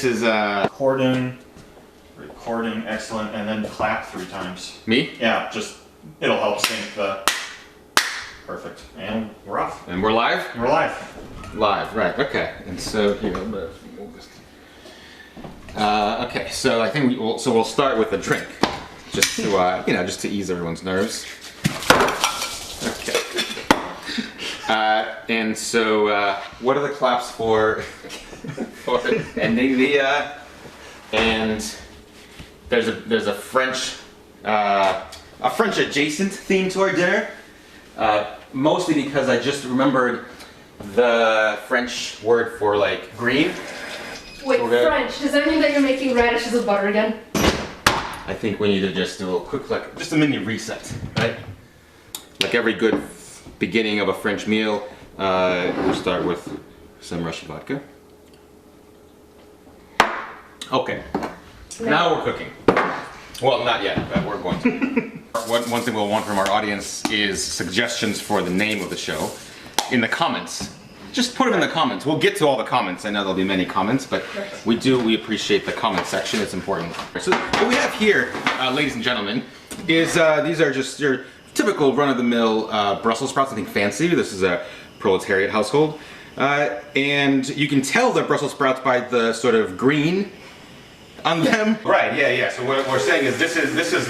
this is recording, excellent, and then clap 3 times. Me? Yeah, just, it'll help sync the, perfect. And we're off. And we're live? We're live. Live, right, okay. And so here, okay, so I think we'll start with a drink. Just to, just to ease everyone's nerves. Okay. And so, what are the claps for? For ending the, and there's a French adjacent theme to our dinner. Mostly because I just remembered the French word for like green. Wait, French? Does that mean that you're making radishes with butter again? I think we need to just do a little quick, like, just a mini reset, right? Like every good beginning of a French meal, we'll start with some Russian vodka. Okay, now we're cooking. Well, not yet, but we're going to. One thing we'll want from our audience is suggestions for the name of the show in the comments. Just put them in the comments. We'll get to all the comments. I know there'll be many comments, but we appreciate the comment section. It's important. So what we have here, ladies and gentlemen, is these are just your typical run-of-the-mill Brussels sprouts. Nothing fancy. This is a proletariat household. And you can tell they're Brussels sprouts by the sort of green on them. Right, yeah. So what we're saying is this is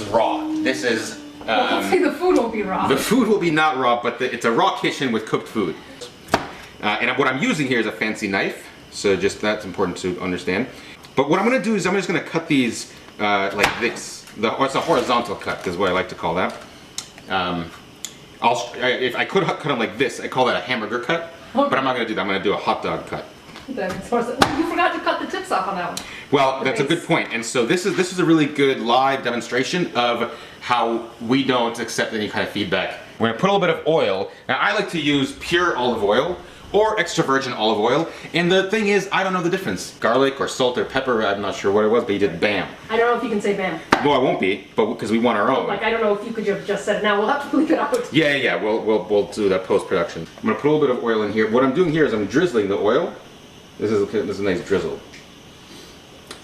raw. This is... well, hopefully the food won't be raw. The food will be not raw, but it's a raw kitchen with cooked food. And what I'm using here is a fancy knife, so just that's important to understand. But what I'm going to do is I'm just going to cut these like this. It's a horizontal cut, is what I like to call that. If I could cut them like this, I call that a hamburger cut. Okay. But I'm not going to do that. I'm going to do a hot dog cut. You forgot to cut the tips off on that one. Well, that's a good point. And so this is a really good live demonstration of how we don't accept any kind of feedback. We're going to put a little bit of oil. Now, I like to use pure olive oil or extra virgin olive oil. And the thing is, I don't know the difference. Garlic or salt or pepper, I'm not sure what it was, but you did BAM. I don't know if you can say BAM. Well, I won't be, but because we want our own. Like, I don't know if you could have just said it now. We'll have to bleep it out. Yeah. We'll do that post-production. I'm going to put a little bit of oil in here. What I'm doing here is I'm drizzling the oil. This is a nice drizzle.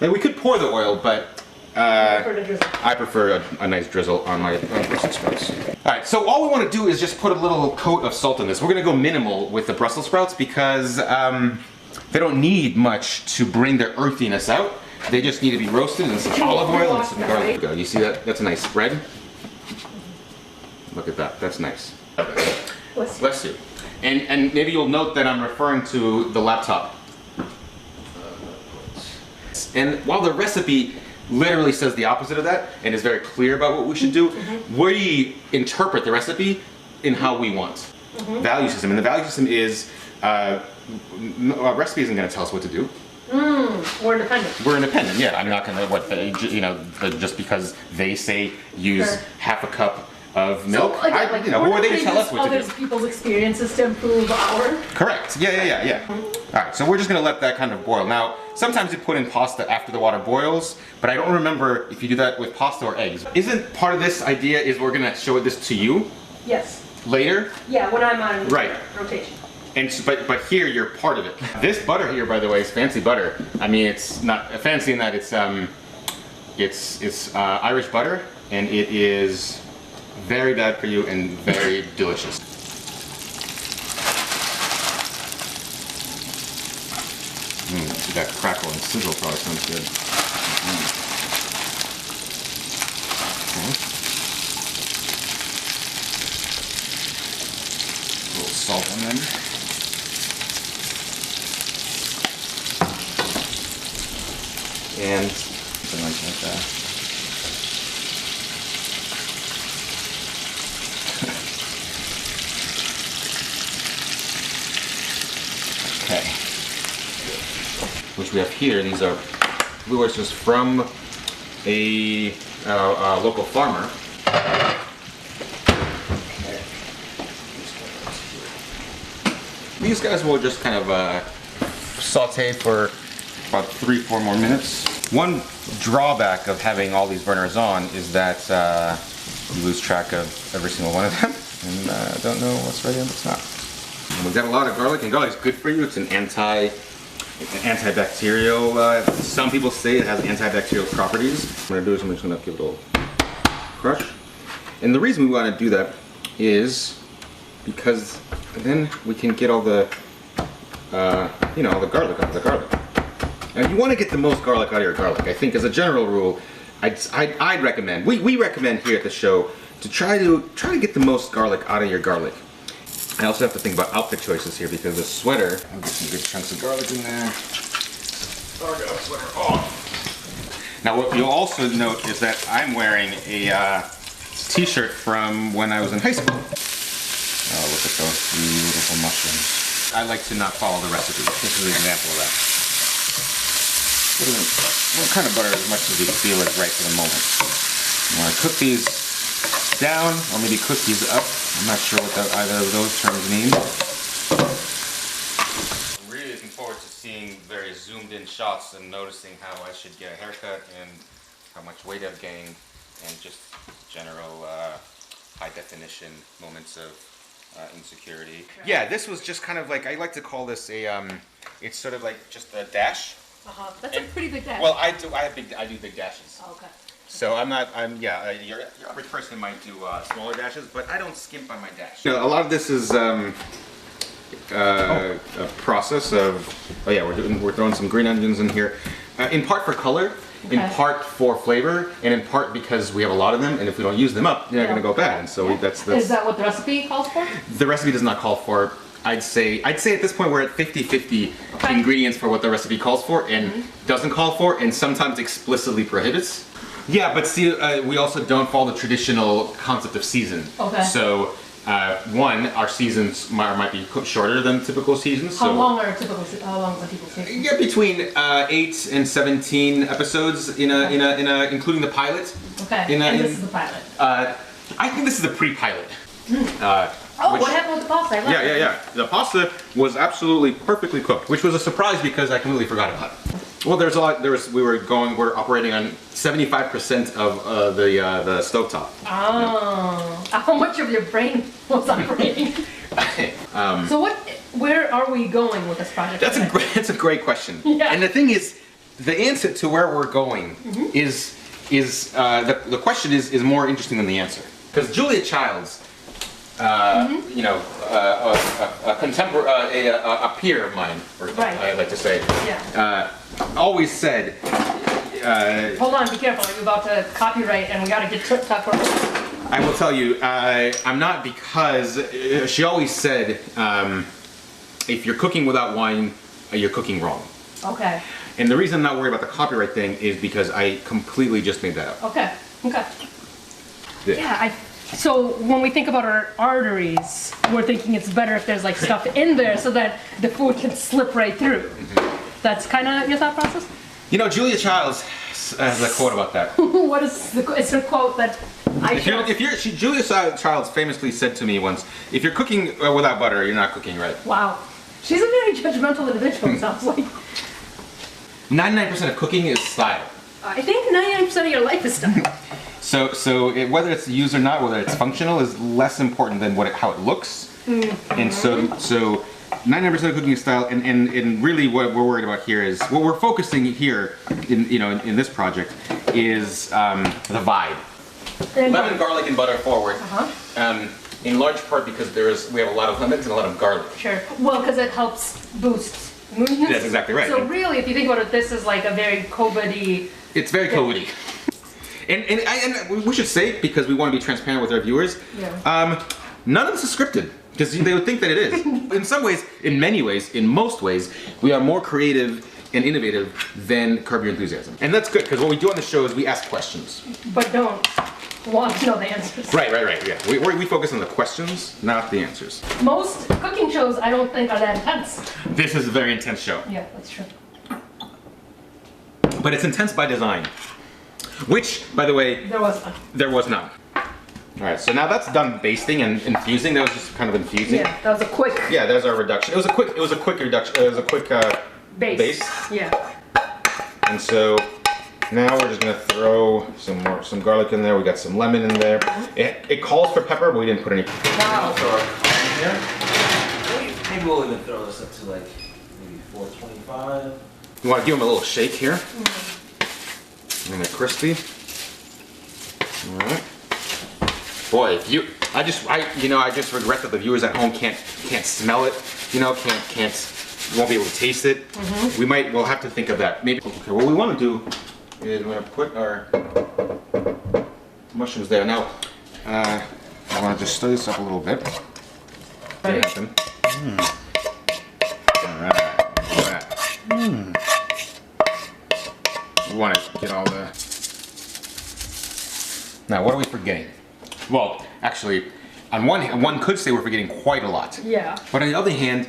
And we could pour the oil, but I prefer a nice drizzle on my Brussels sprouts. Alright, so all we want to do is just put a little coat of salt in this. We're going to go minimal with the Brussels sprouts because they don't need much to bring their earthiness out. They just need to be roasted in some olive oil and some garlic. You see that? That's a nice spread. Look at that. That's nice. Bless you. And maybe you'll note that I'm referring to the laptop. And while the recipe literally says the opposite of that and is very clear about what we should do, we interpret the recipe in how we want. Value system. And the value system is, a recipe isn't going to tell us what to do. We're independent. We're independent, yeah. I'm not going to, just because they say use half a cup of milk, so, again, or they just tell us what to do. Other people's experiences to improve our... Correct. Yeah. Alright, so we're just going to let that kind of boil. Now, sometimes you put in pasta after the water boils, but I don't remember if you do that with pasta or eggs. Isn't part of this idea is we're going to show this to you? Yes. Later? Yeah, when I'm on rotation. And but here you're part of it. This butter here, by the way, is fancy butter. I mean, it's not fancy in that it's Irish butter, and it is very bad for you and very delicious. That crackle and sizzle probably sounds good. Okay. A little salt on them. And something like that. Okay. Which we have here, these are blue oysters from a local farmer. Okay. These guys will just kind of saute for about 3-4 more minutes. One drawback of having all these burners on is that you lose track of every single one of them, and don't know what's ready and what's not. And we've got a lot of garlic, and garlic is good for you. It's an antibacterial. Some people say it has antibacterial properties. What I'm gonna do is I'm just gonna give it a little crush. And the reason we want to do that is because then we can get all the, you know, all the garlic out of the garlic. Now, you want to get the most garlic out of your garlic. I think, as a general rule, I'd recommend. We recommend here at the show to try to get the most garlic out of your garlic. I also have to think about outfit choices here because the sweater. I'll get some good chunks of garlic in there. Oh, I got a sweater on. Now, what you'll also note is that I'm wearing a t-shirt from when I was in high school. Oh, look at those beautiful mushrooms. I like to not follow the recipe. This is an example of that. What kind of butter as much as you feel is right for the moment. You want to cook these down, or maybe cook these up. I'm not sure what either of those terms mean. I'm really looking forward to seeing very zoomed in shots and noticing how I should get a haircut and how much weight I've gained and just general high definition moments of insecurity. Yeah, this was just kind of like, I like to call this a, it's sort of like just a dash. That's a pretty big dash. Well, I do big dashes. Oh, okay. So your average person might do smaller dashes, but I don't skimp on my dash. You know, a lot of this is a process of, oh yeah, we're throwing some green onions in here, in part for color, in part for flavor, and in part because we have a lot of them, and if we don't use them up, they're going to go bad. And so that's. Is that what the recipe calls for? The recipe does not call for. I'd say at this point we're at 50-50 ingredients for what the recipe calls for and doesn't call for, and sometimes explicitly prohibits. Yeah, but see, we also don't follow the traditional concept of season. Okay. So, one, our seasons might be shorter than typical seasons. How long are typical seasons? Yeah, between 8 and 17 episodes including the pilot. Okay. And this is the pilot. I think this is the pre-pilot. What happened with the pasta? Yeah. The pasta was absolutely perfectly cooked, which was a surprise because I completely forgot about it. Well, there's a lot. We're operating on 75% of the stovetop. Oh, how much of your brain was operating? So where are we going with this project? That's a great question. Yeah. And the thing is, the answer to where we're going is the question is more interesting than the answer. Because Julia Childs, you know, a contemporary, a peer of mine, or I like to say, always said. Hold on, be careful. You're about to copyright, and we got to get to talk about. I will tell you, I'm not, because she always said, if you're cooking without wine, you're cooking wrong. Okay. And the reason I'm not worried about the copyright thing is because I completely just made that up. Okay. Yeah, so when we think about our arteries, we're thinking it's better if there's like stuff in there so that the food can slip right through. That's kind of your thought process? You know, Julia Childs has a quote about that. What is it's a quote that Julia Childs famously said to me once, if you're cooking without butter, you're not cooking right. Wow. She's a very judgmental individual, it sounds like. 99% of cooking is style. I think 99% of your life is style. So whether it's used or not, whether it's functional, is less important than how it looks. And so 99% of cooking is style, and really what we're worried about here is, what we're focusing here in this project is the vibe. Lemon, garlic, and butter forward. In large part because we have a lot of lemons and a lot of garlic. Sure. Well, because it helps boost moodiness. That's exactly right. So really, if you think about it, this is like a very COVID-y. It's very COVID-y. And we should say, because we want to be transparent with our viewers, none of this is scripted, because they would think that it is. In some ways, in many ways, in most ways, we are more creative and innovative than Curb Your Enthusiasm. And that's good, because what we do on the show is we ask questions. But don't want to know the answers. Right, yeah. We focus on the questions, not the answers. Most cooking shows, I don't think, are that intense. This is a very intense show. Yeah, that's true. But it's intense by design. Which, by the way, there was none. Alright, so now that's done basting and infusing. That was just kind of infusing. Yeah, that was a quick. Yeah, there's our reduction. It was a quick reduction. It was a quick base. Yeah. And so now we're just gonna throw some garlic in there. We got some lemon in there. It calls for pepper, but we didn't put any pepper. Wow. Maybe we'll even throw this up to like maybe 425. You want to give them a little shake here. And they're crispy. All right. Boy, if you, I just regret that the viewers at home can't smell it. You know, won't be able to taste it. We'll have to think of that. Maybe. Okay, what we want to do is we're going to put our mushrooms there. Now, I want to just stir this up a little bit. Ready? Alright. We want to get all the... Now, what are we forgetting? Well, actually, on one could say we're forgetting quite a lot. Yeah. But on the other hand,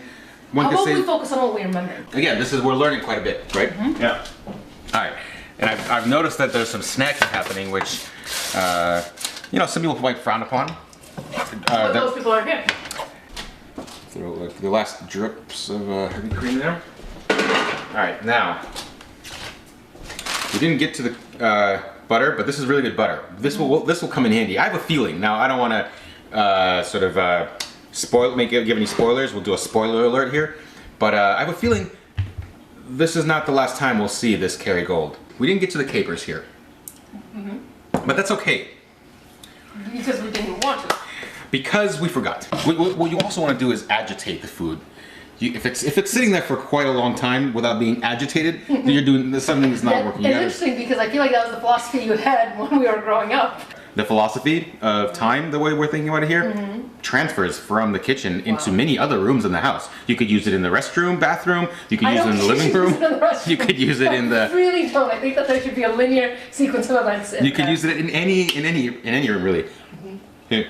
one How could about say... we focus on what we remember? Again, we're learning quite a bit, right? Yeah. Alright. And I've noticed that there's some snacking happening, which, some people might frown upon. But those people are here. Throw the last drips of heavy cream there. Alright, now, we didn't get to the butter, but this is really good butter. This will come in handy. I have a feeling. Now, I don't want to give any spoilers. We'll do a spoiler alert here. But I have a feeling this is not the last time we'll see this Kerrygold. We didn't get to the capers here. But that's okay. Because we didn't want to. Because we forgot. What you also want to do is agitate the food. If it's sitting there for quite a long time without being agitated, then you're doing something that's not working. It's interesting because I feel like that was the philosophy you had when we were growing up. The philosophy of time, the way we're thinking about it here, transfers from the kitchen into many other rooms in the house. You could use it in the restroom, bathroom. You could use it in the living room. You could use it in the. I really don't. I think that there should be a linear sequence of events. You could use it in any room, really. Okay.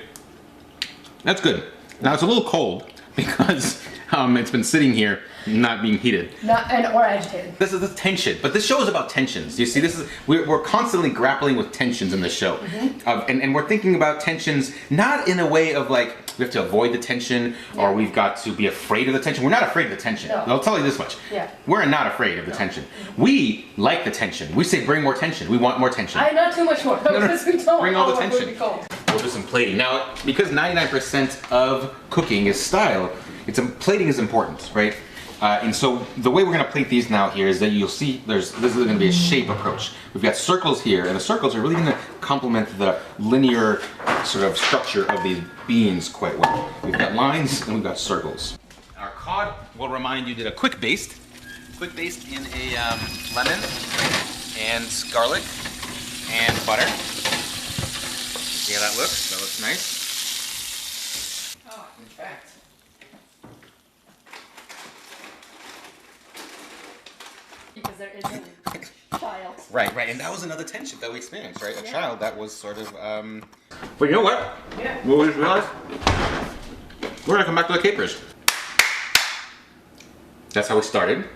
That's good. Now it's a little cold because it's been sitting here not being heated. Or agitated. This is the tension, but this show is about tensions. You see, we're constantly grappling with tensions in this show, and we're thinking about tensions not in a way of like we have to avoid the tension or we've got to be afraid of the tension. We're not afraid of the tension. No. I'll tell you this much. Yeah. We're not afraid of the tension. We like the tension. We say bring more tension. We want more tension. Not too much more. Because we don't Bring all the want our food tension. to be cold. We'll do some plating now because 99% of cooking is style. Plating is important, right? And so the way we're going to plate these now here is that you'll see this is going to be a shape approach. We've got circles here, and the circles are really going to complement the linear sort of structure of these beans quite well. We've got lines and we've got circles. Our cod, we'll remind you, did a quick baste in a lemon and garlic and butter. See how that looks? That looks nice. Oh, in fact. Because there is a child. Right, and that was another tension that we experienced, right? A child that was sort of, But you know what? Yeah. What we just realized? We're gonna come back to the capers. That's how we started.